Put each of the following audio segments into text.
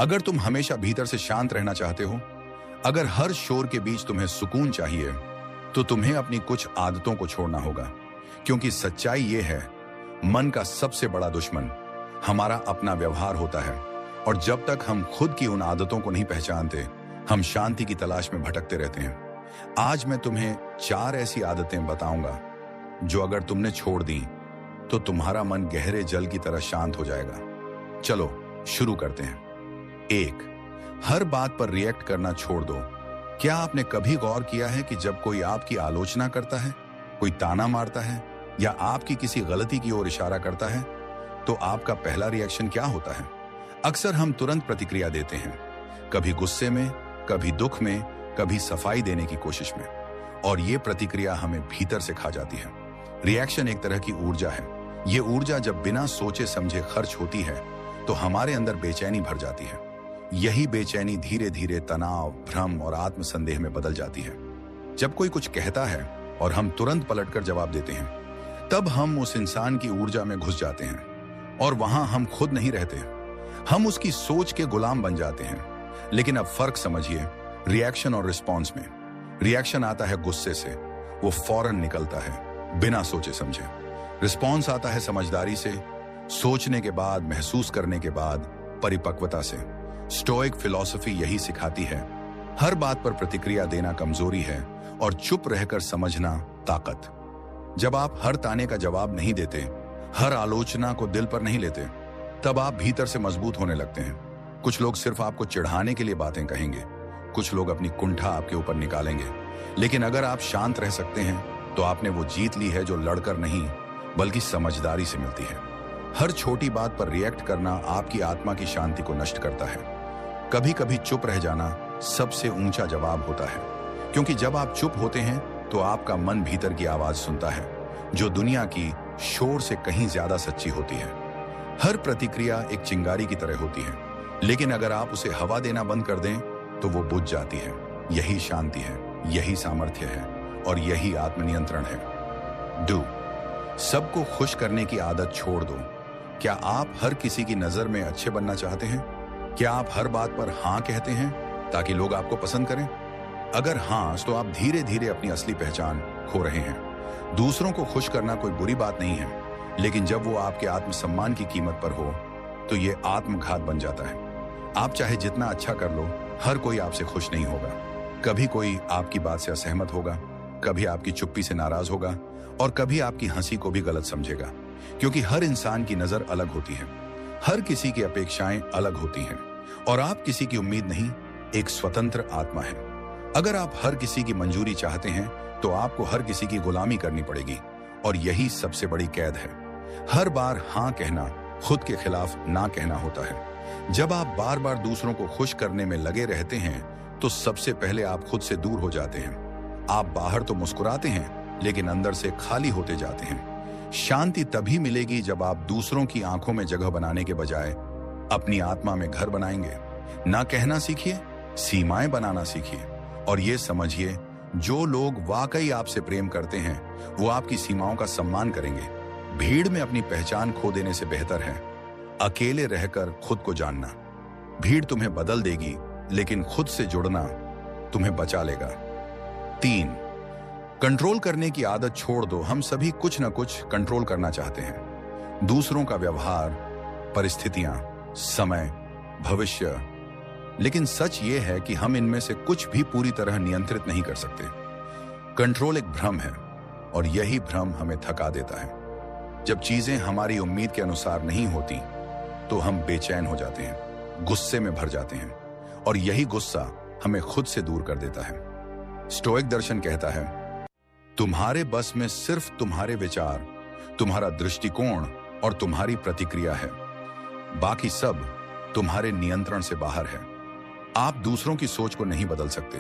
अगर तुम हमेशा भीतर से शांत रहना चाहते हो, अगर हर शोर के बीच तुम्हें सुकून चाहिए, तो तुम्हें अपनी कुछ आदतों को छोड़ना होगा। क्योंकि सच्चाई ये है, मन का सबसे बड़ा दुश्मन हमारा अपना व्यवहार होता है। और जब तक हम खुद की उन आदतों को नहीं पहचानते, हम शांति की तलाश में भटकते रहते हैं। आज मैं तुम्हें 4 ऐसी आदतें बताऊंगा जो अगर तुमने छोड़ दी तो तुम्हारा मन गहरे जल की तरह शांत हो जाएगा। चलो शुरू करते हैं। 1, हर बात पर रिएक्ट करना छोड़ दो। क्या आपने कभी गौर किया है कि जब कोई आपकी आलोचना करता है, कोई ताना मारता है या आपकी किसी गलती की ओर इशारा करता है, तो आपका पहला रिएक्शन क्या होता है? अक्सर हम तुरंत प्रतिक्रिया देते हैं, कभी गुस्से में, कभी दुख में, कभी सफाई देने की कोशिश में। और ये प्रतिक्रिया हमें भीतर से खा जाती है। रिएक्शन एक तरह की ऊर्जा है। ये ऊर्जा जब बिना सोचे समझे खर्च होती है तो हमारे अंदर बेचैनी भर जाती है। यही बेचैनी धीरे धीरे तनाव, भ्रम और आत्मसंदेह में बदल जाती है। जब कोई कुछ कहता है और हम तुरंत पलटकर जवाब देते हैं, तब हम उस इंसान की ऊर्जा में घुस जाते हैं और वहां हम खुद नहीं रहते। हम उसकी सोच के गुलाम बन जाते हैं। लेकिन अब फर्क समझिए, रिएक्शन और रिस्पॉन्स में। रिएक्शन आता है गुस्से से, वो फौरन निकलता है बिना सोचे समझे। रिस्पॉन्स आता है समझदारी से, सोचने के बाद, महसूस करने के बाद, परिपक्वता से। स्टोइक फिलॉसफी यही सिखाती है, हर बात पर प्रतिक्रिया देना कमजोरी है और चुप रहकर समझना ताकत। जब आप हर ताने का जवाब नहीं देते, हर आलोचना को दिल पर नहीं लेते, तब आप भीतर से मजबूत होने लगते हैं। कुछ लोग सिर्फ आपको चिढ़ाने के लिए बातें कहेंगे, कुछ लोग अपनी कुंठा आपके ऊपर निकालेंगे। लेकिन अगर आप शांत रह सकते हैं तो आपने वो जीत ली है जो लड़कर नहीं बल्कि समझदारी से मिलती है। हर छोटी बात पर रिएक्ट करना आपकी आत्मा की शांति को नष्ट करता है। कभी कभी चुप रह जाना सबसे ऊंचा जवाब होता है, क्योंकि जब आप चुप होते हैं तो आपका मन भीतर की आवाज सुनता है, जो दुनिया की शोर से कहीं ज्यादा सच्ची होती है। हर प्रतिक्रिया एक चिंगारी की तरह होती है, लेकिन अगर आप उसे हवा देना बंद कर दें तो वो बुझ जाती है। यही शांति है, यही सामर्थ्य है और यही आत्मनियंत्रण है। डू, सबको खुश करने की आदत छोड़ दो। क्या आप हर किसी की नजर में अच्छे बनना चाहते हैं? क्या आप हर बात पर हाँ कहते हैं ताकि लोग आपको पसंद करें? अगर हाँ, तो आप धीरे धीरे अपनी असली पहचान खो रहे हैं। दूसरों को खुश करना कोई बुरी बात नहीं है, लेकिन जब वो आपके आत्मसम्मान की कीमत पर हो तो ये आत्मघात बन जाता है। आप चाहे जितना अच्छा कर लो, हर कोई आपसे खुश नहीं होगा। कभी कोई आपकी बात से असहमत होगा, कभी आपकी चुप्पी से नाराज होगा और कभी आपकी हंसी को भी गलत समझेगा। क्योंकि हर इंसान की नजर अलग होती है, हर किसी की अपेक्षाएं अलग होती हैं और आप किसी की उम्मीद नहीं, एक स्वतंत्र आत्मा है। अगर आप हर किसी की मंजूरी चाहते हैं तो आपको हर किसी की गुलामी करनी पड़ेगी और यही सबसे बड़ी कैद है। हर बार हाँ कहना खुद के खिलाफ ना कहना होता है। जब आप बार बार दूसरों को खुश करने में लगे रहते हैं तो सबसे पहले आप खुद से दूर हो जाते हैं। आप बाहर तो मुस्कुराते हैं लेकिन अंदर से खाली होते जाते हैं। शांति तभी मिलेगी जब आप दूसरों की आंखों में जगह बनाने के बजाय अपनी आत्मा में घर बनाएंगे। ना कहना सीखिए, सीमाएं बनाना सीखिए और ये समझिए, जो लोग वाकई आपसे प्रेम करते हैं वो आपकी सीमाओं का सम्मान करेंगे। भीड़ में अपनी पहचान खो देने से बेहतर है अकेले रहकर खुद को जानना। भीड़ तुम्हें बदल देगी, लेकिन खुद से जुड़ना तुम्हें बचा लेगा। 3, कंट्रोल करने की आदत छोड़ दो। हम सभी कुछ न कुछ कंट्रोल करना चाहते हैं। दूसरों का व्यवहार, परिस्थितियां, समय, भविष्य। लेकिन सच ये है कि हम इनमें से कुछ भी पूरी तरह नियंत्रित नहीं कर सकते। कंट्रोल एक भ्रम है और यही भ्रम हमें थका देता है। जब चीजें हमारी उम्मीद के अनुसार नहीं होती तो हम बेचैन हो जाते हैं, गुस्से में भर जाते हैं और यही गुस्सा हमें खुद से दूर कर देता है। स्टोइक दर्शन कहता है, तुम्हारे बस में सिर्फ तुम्हारे विचार, तुम्हारा दृष्टिकोण और तुम्हारी प्रतिक्रिया है। बाकी सब तुम्हारे नियंत्रण से बाहर है। आप दूसरों की सोच को नहीं बदल सकते,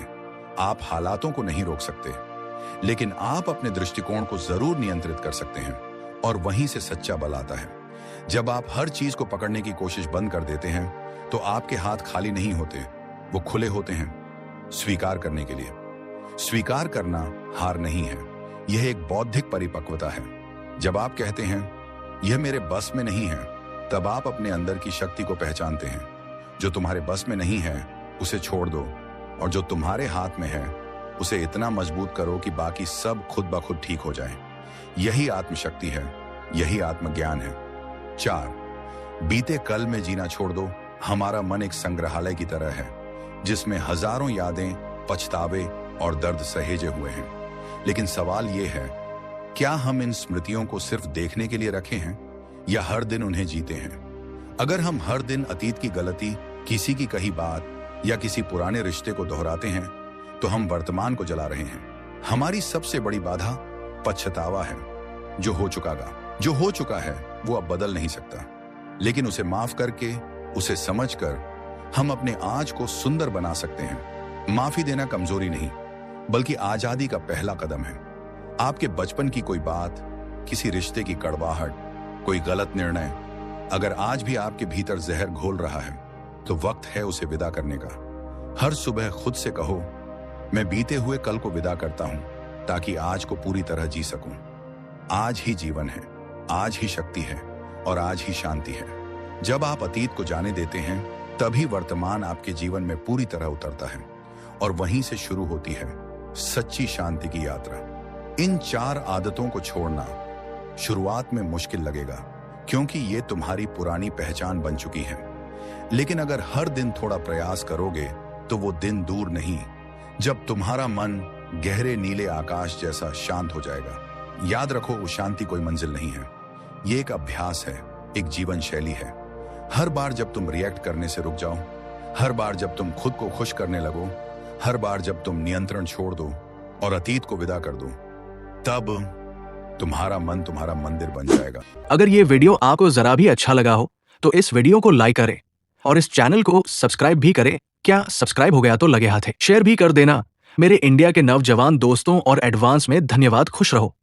आप हालातों को नहीं रोक सकते, लेकिन आप अपने दृष्टिकोण को जरूर नियंत्रित कर सकते हैं और वहीं से सच्चा बल आता है। जब आप हर चीज को पकड़ने की कोशिश बंद कर देते हैं तो आपके हाथ खाली नहीं होते, वो खुले होते हैं स्वीकार करने के लिए। स्वीकार करना हार नहीं है, यह एक बौद्धिक परिपक्वता है। जब आप कहते हैं यह मेरे बस में नहीं है, तब आप अपने अंदर की शक्ति को पहचानते हैं जो तुम्हारे बस में नहीं है उसे छोड़ दो, और जो तुम्हारे हाथ में है उसे इतना मजबूत करो कि बाकी सब खुद ब खुद ठीक हो जाए। यही आत्मशक्ति है, यही आत्मज्ञान है। 4, बीते कल में जीना छोड़ दो। हमारा मन एक संग्रहालय की तरह है जिसमें हजारों यादें, पछतावे और दर्द सहेजे हुए हैं। लेकिन सवाल यह है, क्या हम इन स्मृतियों को सिर्फ देखने के लिए रखे हैं या हर दिन उन्हें जीते हैं? अगर हम हर दिन अतीत की गलती, किसी की कही बात या किसी पुराने रिश्ते को दोहराते हैं तो हम वर्तमान को जला रहे हैं। हमारी सबसे बड़ी बाधा पछतावा है। जो हो चुका है वो अब बदल नहीं सकता, लेकिन उसे माफ करके, उसे समझकर हम अपने आज को सुंदर बना सकते हैं। माफी देना कमजोरी नहीं बल्कि आजादी का पहला कदम है। आपके बचपन की कोई बात, किसी रिश्ते की कड़वाहट, कोई गलत निर्णय अगर आज भी आपके भीतर जहर घोल रहा है तो वक्त है उसे विदा करने का। हर सुबह खुद से कहो, मैं बीते हुए कल को विदा करता हूं ताकि आज को पूरी तरह जी सकूं। आज ही जीवन है, आज ही शक्ति है और आज ही शांति है। जब आप अतीत को जाने देते हैं तभी वर्तमान आपके जीवन में पूरी तरह उतरता है और वहीं से शुरू होती है सच्ची शांति की यात्रा। इन 4 आदतों को छोड़ना शुरुआत में मुश्किल लगेगा क्योंकि ये तुम्हारी पुरानी पहचान बन चुकी है, लेकिन अगर हर दिन थोड़ा प्रयास करोगे तो वो दिन दूर नहीं जब तुम्हारा मन गहरे नीले आकाश जैसा शांत हो जाएगा। याद रखो, वो शांति कोई मंजिल नहीं है, ये एक अभ्यास है, एक जीवन शैली है। हर बार जब तुम रिएक्ट करने से रुक जाओ, हर बार जब तुम खुद को खुश करने लगो, हर बार जब तुम नियंत्रण छोड़ दो और अतीत को विदा कर दो, तब तुम्हारा मन तुम्हारा मंदिर बन जाएगा। अगर ये वीडियो आपको जरा भी अच्छा लगा हो तो इस वीडियो को लाइक करें और इस चैनल को सब्सक्राइब भी करें। क्या सब्सक्राइब हो गया तो लगे हाथ है, शेयर भी कर देना। मेरे इंडिया के नौजवान दोस्तों और एडवांस में धन्यवाद। खुश रहो।